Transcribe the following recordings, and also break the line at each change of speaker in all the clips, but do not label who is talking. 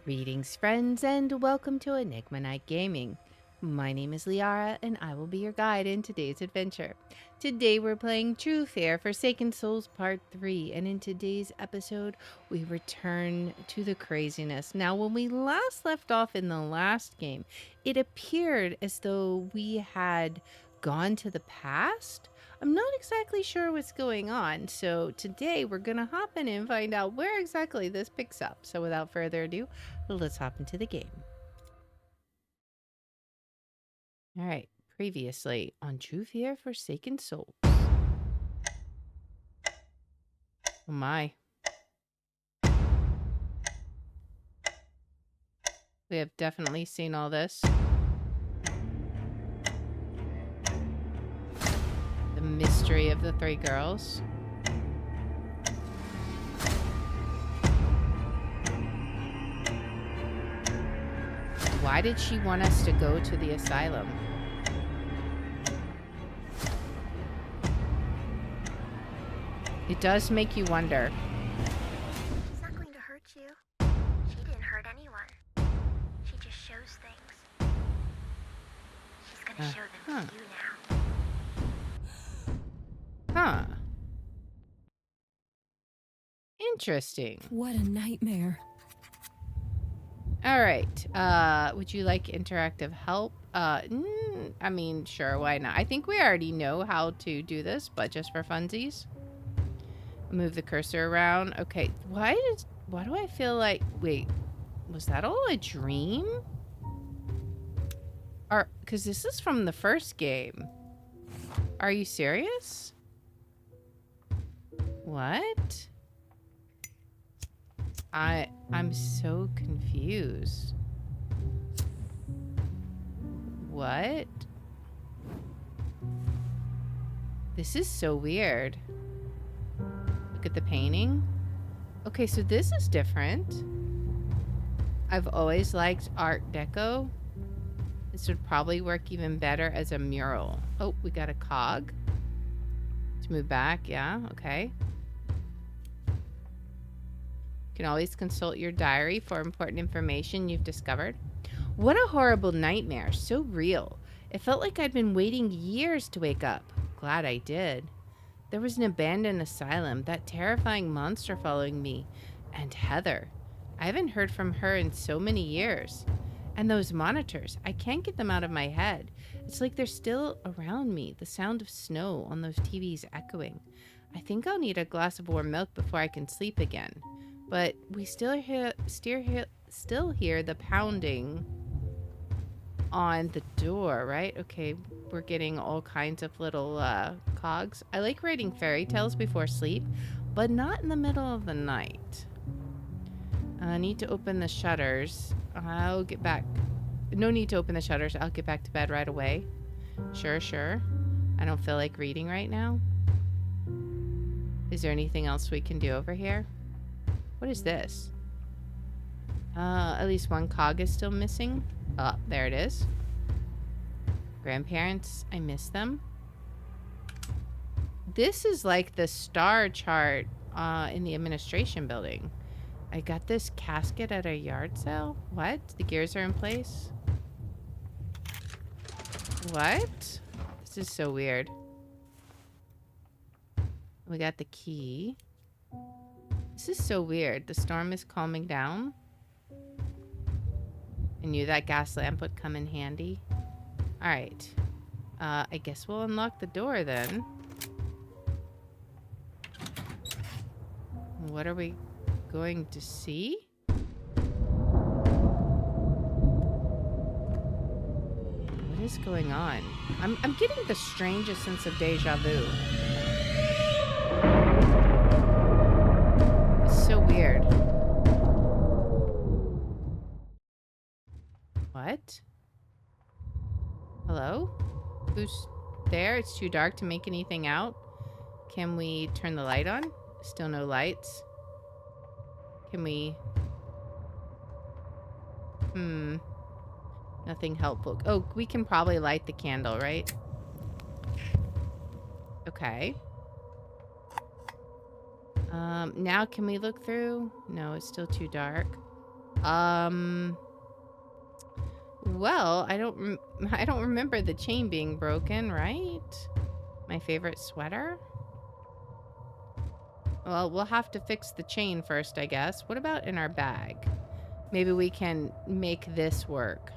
Greetings, friends, and welcome to Enigma Night Gaming. My name is Liara, and I will be your guide in today's adventure. Today, we're playing True Fair Forsaken Souls Part 3, and in today's episode, we return to the craziness. Now, when we last left off in the last game, it appeared as though we had gone to the past. I'm not exactly sure what's going on, so today we're going to hop in and find out where exactly this picks up. So without further ado, let's hop into the game. All right, previously on True Fear Forsaken Souls. Oh my. We have definitely seen all this. The mystery of the three girls. Why did she want us to go to the asylum? It does make you wonder.
She's not going to hurt you. She didn't hurt anyone. She just shows things. She's gonna show them to you now.
Huh. Interesting.
What a nightmare.
All right. Would you like interactive help? I mean, sure, why not? I think we already know how to do this, but just for funsies. Move the cursor around. Okay, why do I feel like... Wait, was that all a dream? Because this is from the first game. Are you serious? What? I'm so confused. What? This is so weird. Look at the painting. Okay, so this is different. I've always liked Art Deco. This would probably work even better as a mural. Oh, we got a cog. Let's move back. Yeah, okay. You can always consult your diary for important information you've discovered. What a horrible nightmare. So real. It felt like I'd been waiting years to wake up. Glad I did. There was an abandoned asylum, that terrifying monster following me, and Heather. I haven't heard from her in so many years. And those monitors, I can't get them out of my head. It's like they're still around me, the sound of snow on those TVs echoing. I think I'll need a glass of warm milk before I can sleep again. But we still hear the pounding on the door, right? Okay, we're getting all kinds of little cogs. I like writing fairy tales before sleep, but not in the middle of the night. I need to open the shutters. I'll get back. No need to open the shutters. I'll get back to bed right away. Sure. I don't feel like reading right now. Is there anything else we can do over here? What is this? At least one cog is still missing. Oh, there it is. Grandparents, I miss them. This is like the star chart in the administration building. I got this casket at a yard sale. What? The gears are in place? What? This is so weird. We got the key. This is so weird. The storm is calming down. I knew that gas lamp would come in handy. All right. I guess we'll unlock the door then. What are we going to see? What is going on? I'm getting the strangest sense of deja vu. It's so weird. What? Hello? Who's there? It's too dark to make anything out. Can we turn the light on? Still no lights. Can we... Nothing helpful. Oh, we can probably light the candle, right? Okay. Now can we look through? No, it's still too dark. Well, I don't remember the chain being broken, right? My favorite sweater? Well, we'll have to fix the chain first, I guess. What about in our bag? Maybe we can make this work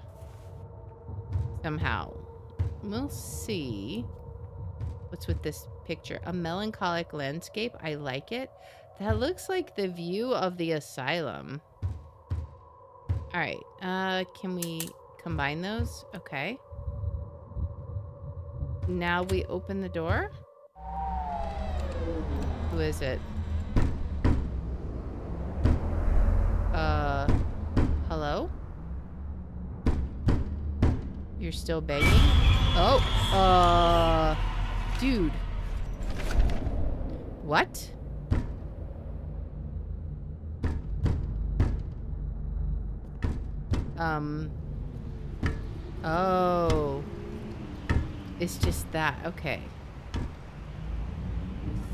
somehow. We'll see. What's with this picture? A melancholic landscape. I like it. That looks like the view of the asylum. All right. Can we combine those? Okay. Now we open the door. Who is it? Hello? You're still begging? Oh, dude. What? Oh. It's just that. Okay.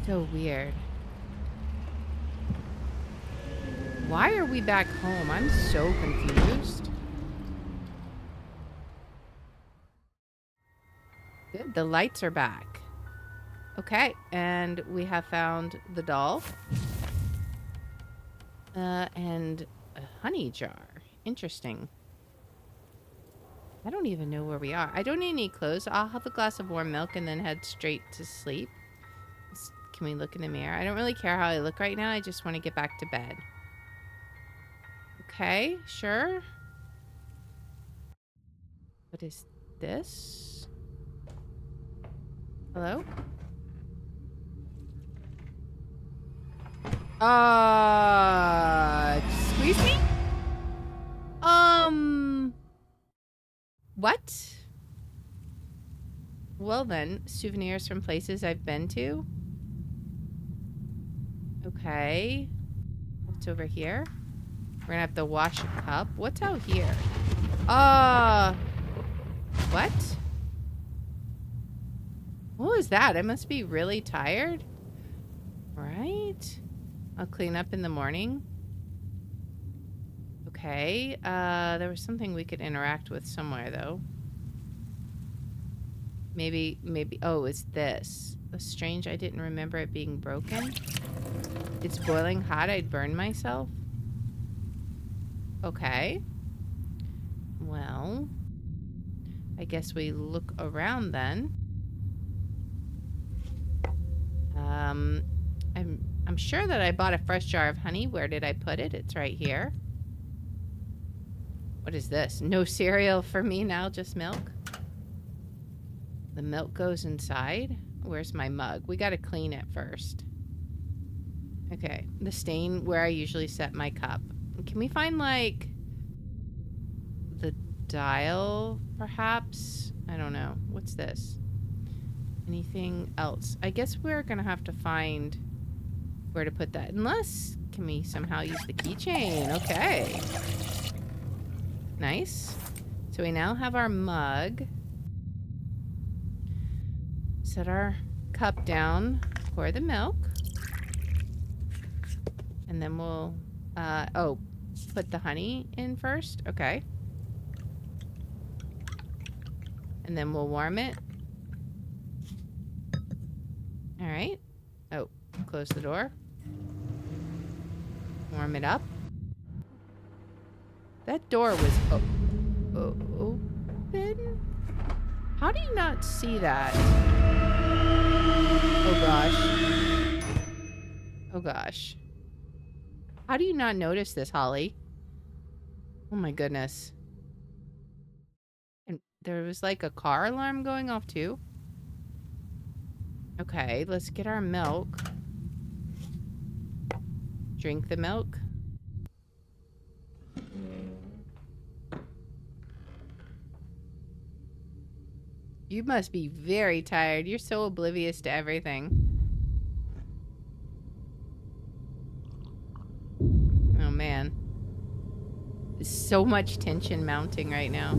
So weird. Why are we back home? I'm so confused. Good. The lights are back. Okay. And we have found the doll. And a honey jar. Interesting. I don't even know where we are. I don't need any clothes. I'll have a glass of warm milk and then head straight to sleep. Can we look in the mirror? I don't really care how I look right now. I just want to get back to bed. Okay, sure. What is this? Hello? Squeeze me? What? Well then, souvenirs from places I've been to. Okay. What's over here? We're gonna have to wash a cup. What's out here? What? What was that? I must be really tired. Right? I'll clean up in the morning. Okay. There was something we could interact with somewhere, though. Maybe. Oh, it's this. That's strange. I didn't remember it being broken. It's boiling hot. I'd burn myself. Okay. Well, I guess we look around then. I'm sure that I bought a fresh jar of honey. Where did I put it? It's right here. What is this? No cereal for me now, just milk. The milk goes inside. Where's my mug? We gotta clean it first. Okay, the stain where I usually set my cup. Can we find, like, the dial, perhaps? I don't know. What's this? Anything else? I guess we're gonna have to find where to put that. Unless, can we somehow use the keychain? Okay. Nice. So we now have our mug. Set our cup down. Pour the milk. And then we'll, put the honey in first. Okay. And then we'll warm it. All right. Oh, close the door. Warm it up. That door was open. How do you not see that? Oh gosh. Oh gosh. How do you not notice this, Holly? Oh my goodness. And there was like a car alarm going off too. Okay, let's get our milk. Drink the milk. You must be very tired. You're so oblivious to everything. Oh man. There's so much tension mounting right now.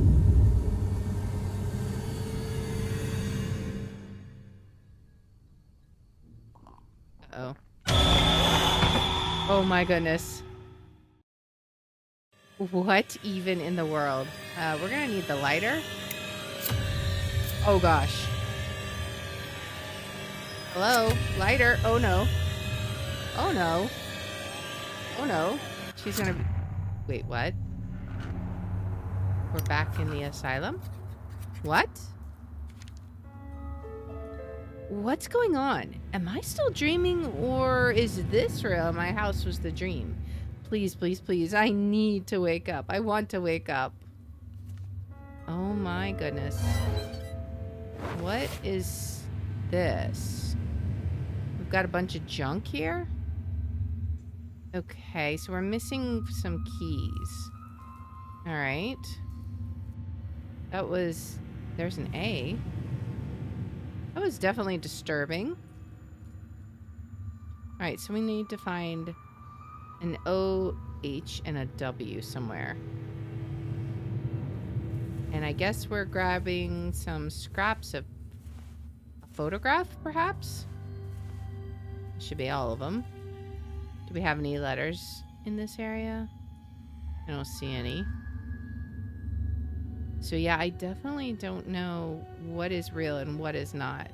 Uh-oh. Oh my goodness. What even in the world? We're gonna need the lighter. Oh gosh. Hello? Lighter. Oh no. Oh no. Oh no. She's gonna be... Wait, what? We're back in the asylum? What? What's going on? Am I still dreaming, or is this real? My house was the dream. Please, please, please. I need to wake up. I want to wake up. Oh my goodness. What is this? We've got a bunch of junk here. Okay, so we're missing some keys. All right. That was... There's an A. That was definitely disturbing. All right, so we need to find an O, H, and a W somewhere. And I guess we're grabbing some scraps of a photograph, perhaps? Should be all of them. Do we have any letters in this area? I don't see any. So yeah, I definitely don't know what is real and what is not.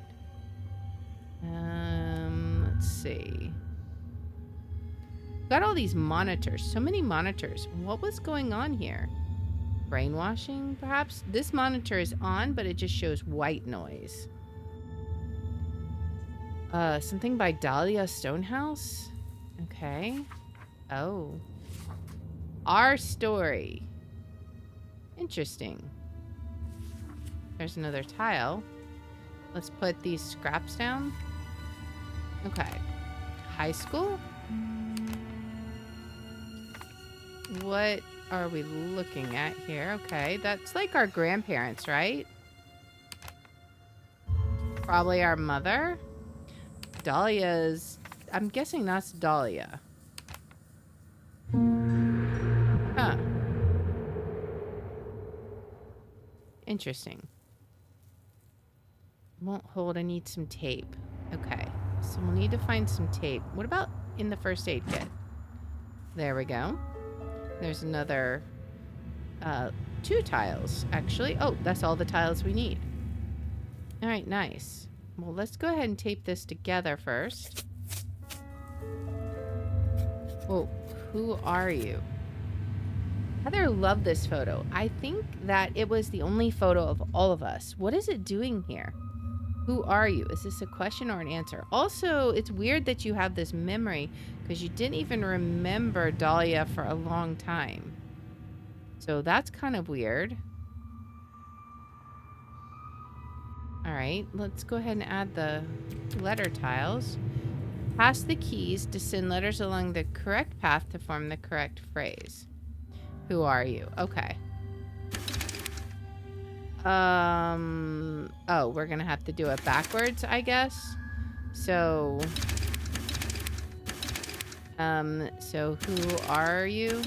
Let's see. Got all these monitors. So many monitors. What was going on here? Brainwashing, perhaps? This monitor is on, but it just shows white noise. Something by Dahlia Stonehouse? Okay. Oh. Our story. Interesting. There's another tile. Let's put these scraps down. Okay. High school? What are we looking at here? Okay, that's like our grandparents, right? Probably our mother. Dahlia's... I'm guessing that's Dahlia. Huh. Interesting. Won't hold. I need some tape. Okay. So we'll need to find some tape. What about in the first aid kit? There we go. There's another 2 tiles, actually. Oh, that's all the tiles we need. All right, nice. Well, let's go ahead and tape this together first. Whoa, who are you? Heather loved this photo. I think that it was the only photo of all of us. What is it doing here? Who are you? Is this a question or an answer? Also, it's weird that you have this memory because you didn't even remember Dahlia for a long time. So that's kind of weird. All right, let's go ahead and add the letter tiles. Pass the keys to send letters along the correct path to form the correct phrase. Who are you? Okay. Oh, we're gonna have to do it backwards, I guess. So who are you?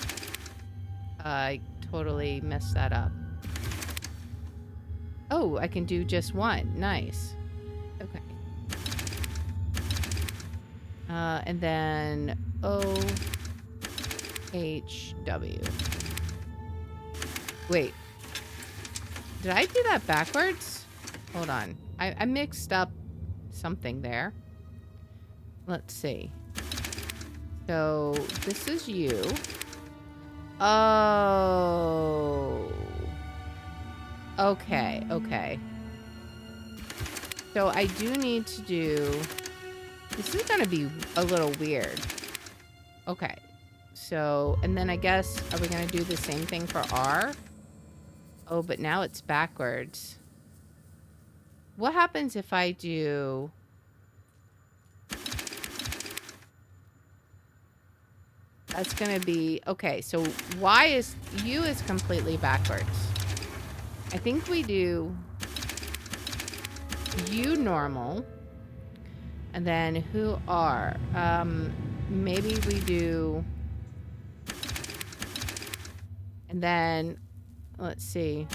I totally messed that up. Oh, I can do just one. Nice. Okay. And then O H W. Wait. Did I do that backwards? Hold on. I mixed up something there. Let's see. So, this is you. Oh. Okay, okay. So, I do need to do... This is going to be a little weird. Okay. So, and then I guess, are we going to do the same thing for R? Oh, but now it's backwards. What happens if I do... That's going to be... Okay, so Y is... U is completely backwards. I think we do... U normal. And then who are? Maybe we do... And then... Let's see.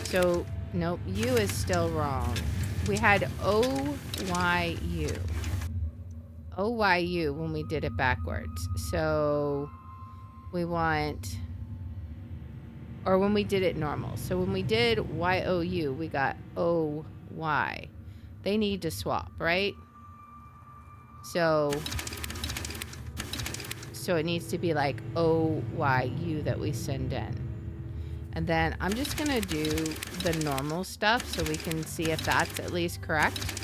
So, nope, U is still wrong. We had O-Y-U. OYU when we did it backwards. So we want, or when we did it normal. So when we did YOU, we got OY. They need to swap, right? So it needs to be like OYU that we send in. And then I'm just going to do the normal stuff so we can see if that's at least correct.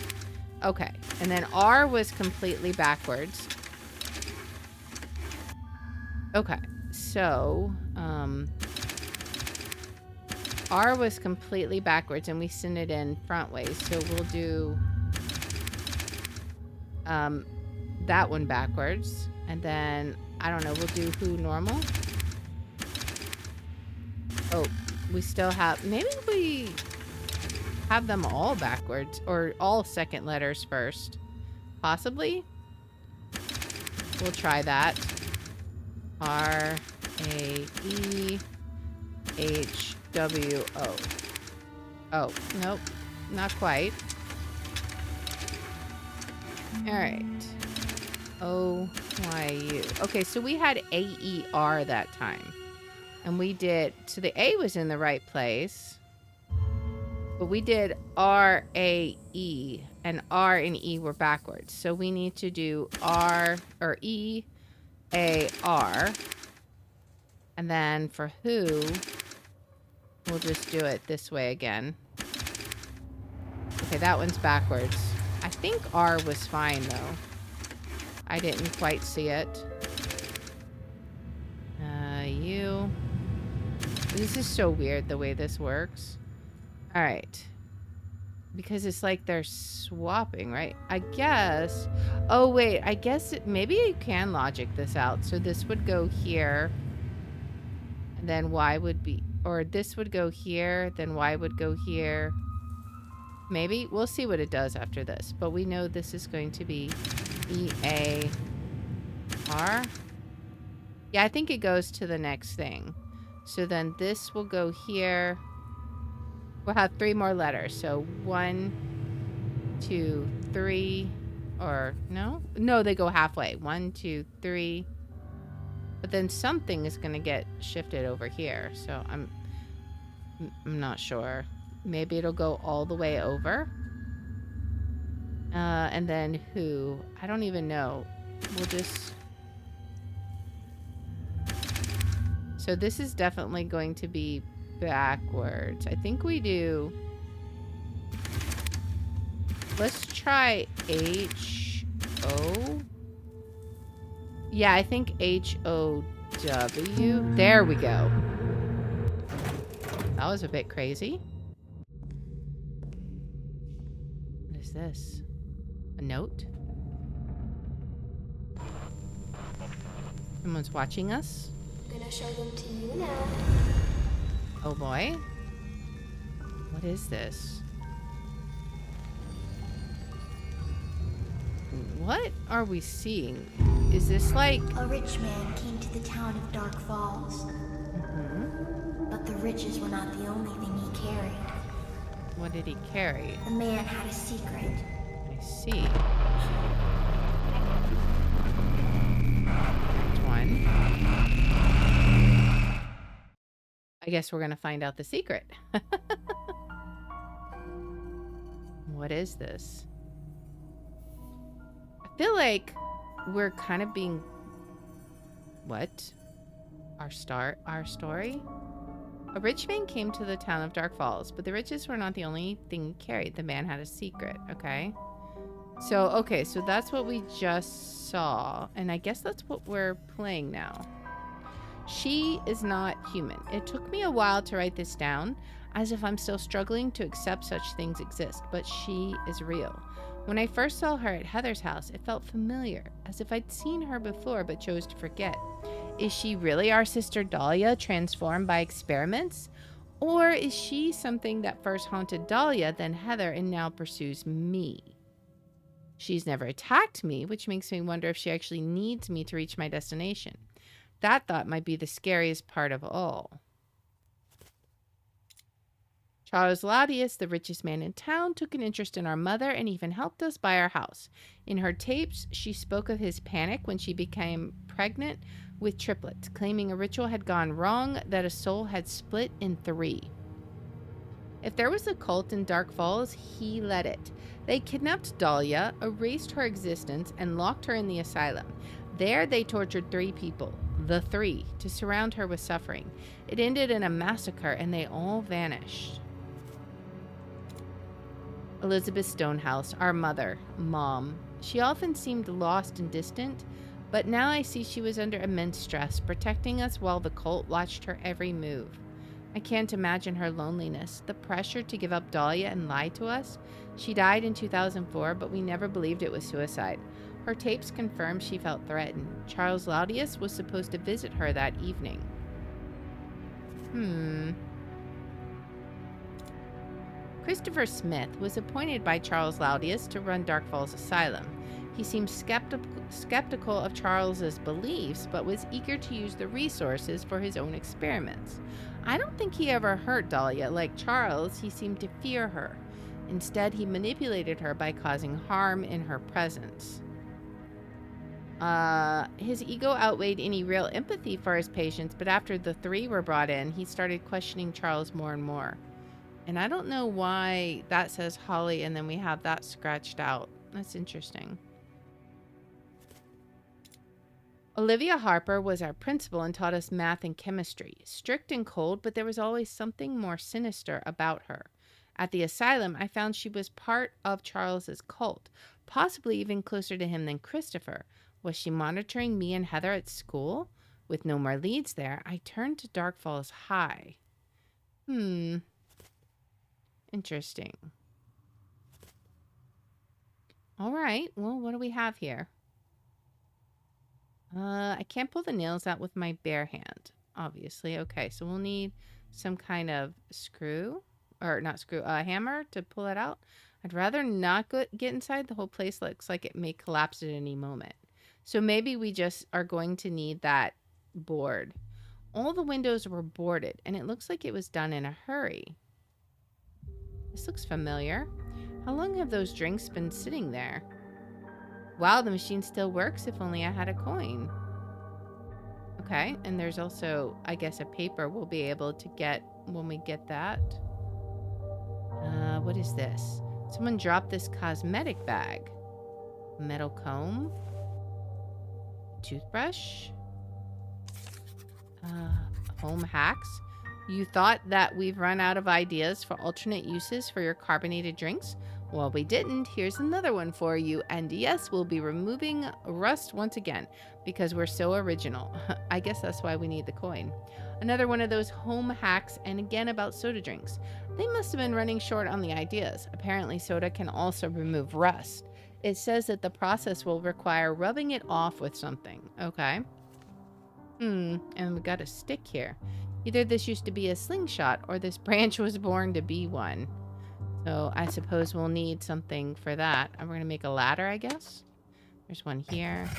Okay. And then R was completely backwards. Okay. So, R was completely backwards and we send it in front ways. So we'll do that one backwards. And then, I don't know, we'll do who normal. Oh, we still have, maybe we have them all backwards or all second letters first. Possibly. We'll try that. RAEHWO. Oh, nope, not quite. All right. OYU. Okay, so we had AER that time. And we did, so the A was in the right place. But we did RAE, and R and E were backwards. So we need to do R, or EAR. And then for who, we'll just do it this way again. Okay, that one's backwards. I think R was fine, though. I didn't quite see it. U. This is so weird the way this works. All right. Because it's like they're swapping, right? I guess. Oh, wait. I guess maybe you can logic this out. So this would go here. And then Y would be. Or this would go here. Then Y would go here. Maybe. We'll see what it does after this. But we know this is going to be EAR. Yeah, I think it goes to the next thing. So then this will go here. We'll have 3 more letters. So 1, 2, 3, or no? No, they go halfway. 1, 2, 3. But then something is going to get shifted over here. So I'm not sure. Maybe it'll go all the way over. And then who? I don't even know. We'll just... So this is definitely going to be backwards. I think we do... Let's try H-O. Yeah, I think H-O-W. There we go. That was a bit crazy. What is this? A note? Someone's watching us?
Gonna show them to you now.
Oh boy. What is this? What are we seeing? Is this like...
A rich man came to the town of Dark Falls. But the riches were not the only thing he carried.
What did he carry?
The man had a secret.
I see. Next one. I guess we're gonna find out the secret. What is this? I feel like we're kind of being... What? Our story? A rich man came to the town of Dark Falls, but the riches were not the only thing he carried. The man had a secret, okay? So that's what we just saw. And I guess that's what we're playing now. She is not human. It took me a while to write this down, as if I'm still struggling to accept such things exist, but she is real. When I first saw her at Heather's house, it felt familiar, as if I'd seen her before but chose to forget. Is she really our sister Dahlia, transformed by experiments? Or is she something that first haunted Dahlia, then Heather, and now pursues me? She's never attacked me, which makes me wonder if she actually needs me to reach my destination. That thought might be the scariest part of all. Charles Laudius, the richest man in town, took an interest in our mother and even helped us buy our house. In her tapes, she spoke of his panic when she became pregnant with triplets, claiming a ritual had gone wrong, that a soul had split in three. If there was a cult in Dark Falls, he led it. They kidnapped Dahlia, erased her existence, and locked her in the asylum. There, they tortured 3 people, the 3, to surround her with suffering. It ended in a massacre, and they all vanished. Elizabeth Stonehouse, our mother, Mom. She often seemed lost and distant, but now I see she was under immense stress, protecting us while the cult watched her every move. I can't imagine her loneliness, the pressure to give up Dahlia and lie to us. She died in 2004, but we never believed it was suicide. Her tapes confirm she felt threatened. Charles Laudius was supposed to visit her that evening. Christopher Smith was appointed by Charles Laudius to run Dark Falls Asylum. He seemed skeptical of Charles's beliefs, but was eager to use the resources for his own experiments. I don't think he ever hurt Dahlia. Like Charles, he seemed to fear her. Instead, he manipulated her by causing harm in her presence. His ego outweighed any real empathy for his patients, but after the 3 were brought in, he started questioning Charles more and more. And I don't know why that says Holly and then we have that scratched out. That's interesting. Olivia Harper was our principal and taught us math and chemistry. Strict and cold, but there was always something more sinister about her. At the asylum, I found she was part of Charles's cult, possibly even closer to him than Christopher. Was she monitoring me and Heather at school? With no more leads there, I turned to Dark Falls High. Interesting. All right. Well, what do we have here? I can't pull the nails out with my bare hand, obviously. Okay, so we'll need some kind of screw, or not screw, hammer to pull it out. I'd rather not get inside. The whole place looks like it may collapse at any moment. So maybe we just are going to need that board. All the windows were boarded, and it looks like it was done in a hurry. This looks familiar. How long have those drinks been sitting there? Wow, the machine still works. If only I had a coin. Okay, and there's also, I guess, a paper we'll be able to get when we get that. What is this? Someone dropped this cosmetic bag. Metal comb. Toothbrush. Home hacks. You thought that we've run out of ideas for alternate uses for your carbonated drinks? Well, we didn't. Here's another one for you. And yes, we'll be removing rust once again because we're so original. I guess that's why we need the coin. Another one of those home hacks, and again about soda drinks. They must have been running short on the ideas. Apparently, soda can also remove rust. It says that the process will require rubbing it off with something. Okay. And we got a stick here. Either this used to be a slingshot or this branch was born to be one. So I suppose we'll need something for that. And we're going to make a ladder, I guess. There's one here.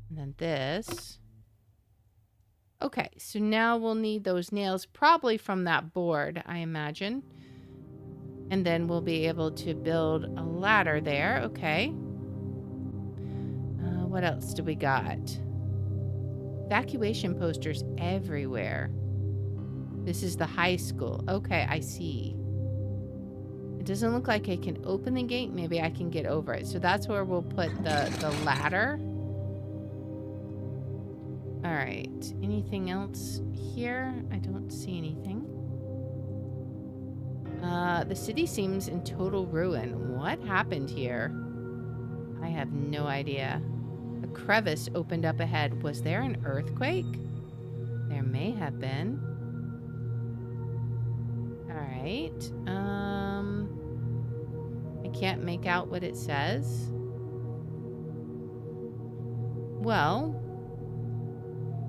And then this. Okay, so now we'll need those nails probably from that board, I imagine. And then we'll be able to build a ladder there. Okay. What else do we got? Evacuation posters everywhere. This is the high school. Okay, I see. It doesn't look like I can open the gate. Maybe I can get over it. So that's where we'll put the ladder. All right. Anything else here? I don't see anything. The city seems in total ruin. What happened here? I have no idea. A crevice opened up ahead. Was there an earthquake? There may have been. Alright. I can't make out what it says. Well,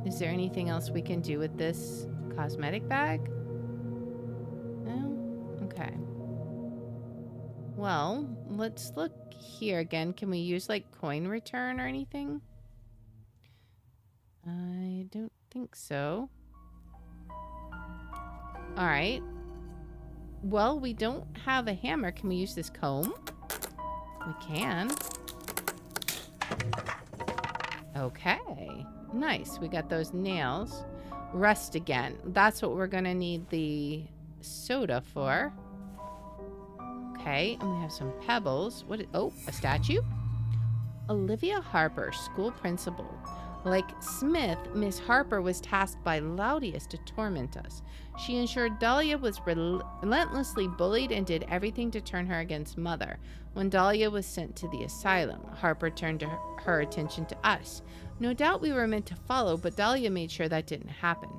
is there anything else we can do with this cosmetic bag? No? Okay. Well, let's look here again. Can we use like coin return or anything? I don't think so. All right. Well, we don't have a hammer. Can we use this comb? We can. Okay. Nice. We got those nails. Rust again. That's what we're going to need the soda for. Okay. And we have some pebbles. Oh, a statue? Olivia Harper, school principal. Like Smith, Miss Harper was tasked by Laudius to torment us. She ensured Dahlia was relentlessly bullied and did everything to turn her against Mother. When Dahlia was sent to the asylum, Harper turned her attention to us. No doubt we were meant to follow, but Dahlia made sure that didn't happen.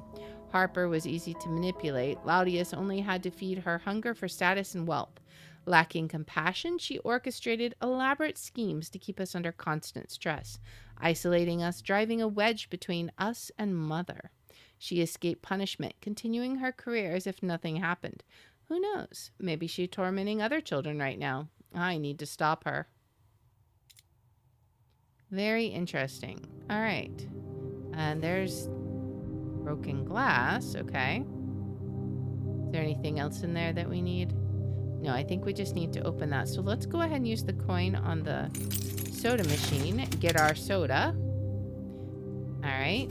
Harper was easy to manipulate. Laudius only had to feed her hunger for status and wealth. Lacking compassion, she orchestrated elaborate schemes to keep us under constant stress, isolating us, driving a wedge between us and Mother. She escaped punishment, continuing her career as if nothing happened. Who knows? Maybe she's tormenting other children right now. I need to stop her. Very interesting. All right. And there's broken glass. Okay. Is there anything else in there that we need? No, I think we just need to open that. So let's go ahead and use the coin on the soda machine. Get our soda. All right.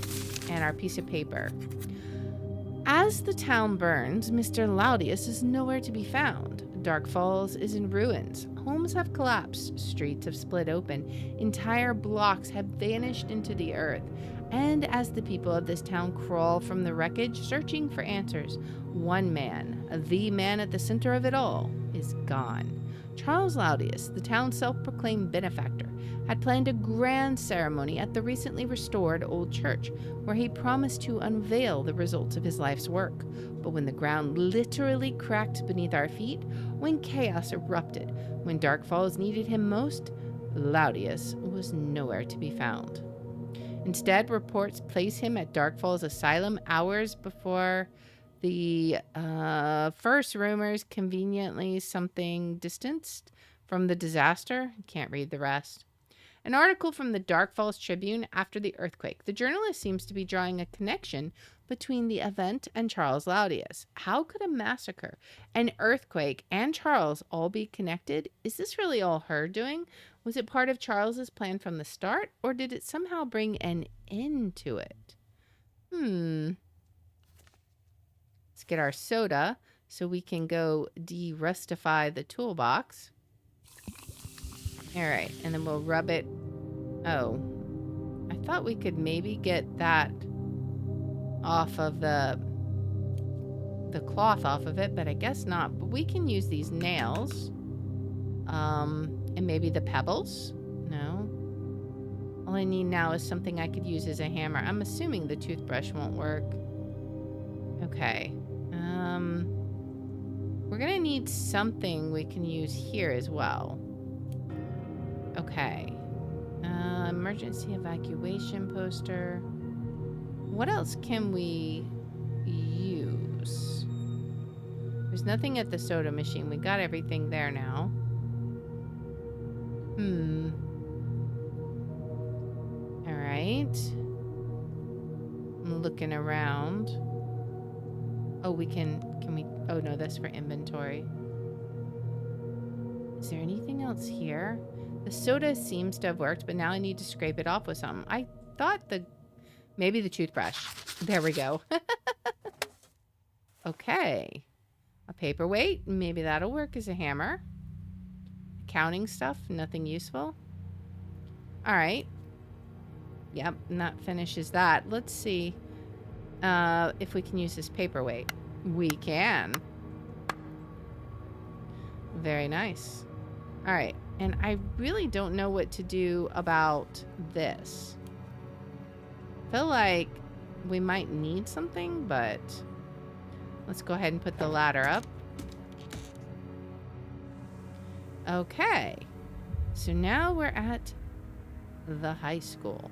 And our piece of paper. As the town burns, Mr. Laudius is nowhere to be found. Dark Falls is in ruins. Homes have collapsed. Streets have split open. Entire blocks have vanished into the earth. And as the people of this town crawl from the wreckage, searching for answers, one man, the man at the center of it all, is gone. Charles Laudius, the town's self-proclaimed benefactor, had planned a grand ceremony at the recently restored old church, where he promised to unveil the results of his life's work. But when the ground literally cracked beneath our feet, when chaos erupted, when Dark Falls needed him most, Laudius was nowhere to be found. Instead, reports place him at Dark Falls Asylum hours before the first rumors conveniently something distanced from the disaster. Can't read the rest. An article from the Dark Falls Tribune after the earthquake. The journalist seems to be drawing a connection between the event and Charles Laudius. How could a massacre, an earthquake, and Charles all be connected? Is this really all her doing? Was it part of Charles's plan from the start, or did it somehow bring an end to it? Let's get our soda so we can go de-rustify the toolbox. All right, and then we'll rub it. Oh, I thought we could maybe get that off of the cloth off of it, but I guess not. But we can use these nails. And maybe the pebbles? No. All I need now is something I could use as a hammer. I'm assuming the toothbrush won't work. Okay. We're gonna need something we can use here as well. Okay. Emergency evacuation poster. What else can we use? There's nothing at the soda machine. We got everything there now. All right. I'm looking around. Oh, can we? Oh no, that's for inventory. Is there anything else here? The soda seems to have worked, but now I need to scrape it off with something. I thought maybe the toothbrush. There we go. Okay. A paperweight. Maybe that'll work as a hammer. Accounting stuff. Nothing useful. All right. Yep. And that finishes that. Let's see if we can use this paperweight. We can. Very nice. All right. And I really don't know what to do about this. I feel like we might need something, but let's go ahead and put the ladder up. Okay. So now we're at the high school.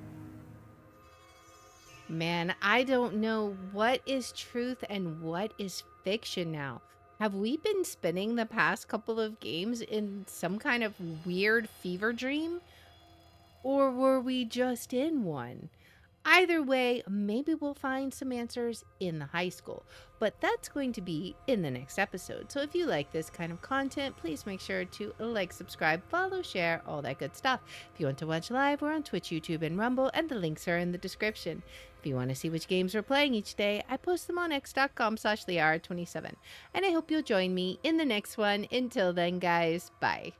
Man, I don't know what is truth and what is fiction now. Have we been spending the past couple of games in some kind of weird fever dream? Or were we just in one? Either way, maybe we'll find some answers in the high school, but that's going to be in the next episode. So if you like this kind of content, please make sure to like, subscribe, follow, share, all that good stuff. If you want to watch live, we're on Twitch, YouTube, and Rumble, and the links are in the description. If you want to see which games we're playing each day, I post them on x.com/thehour27. And I hope you'll join me in the next one. Until then, guys, bye.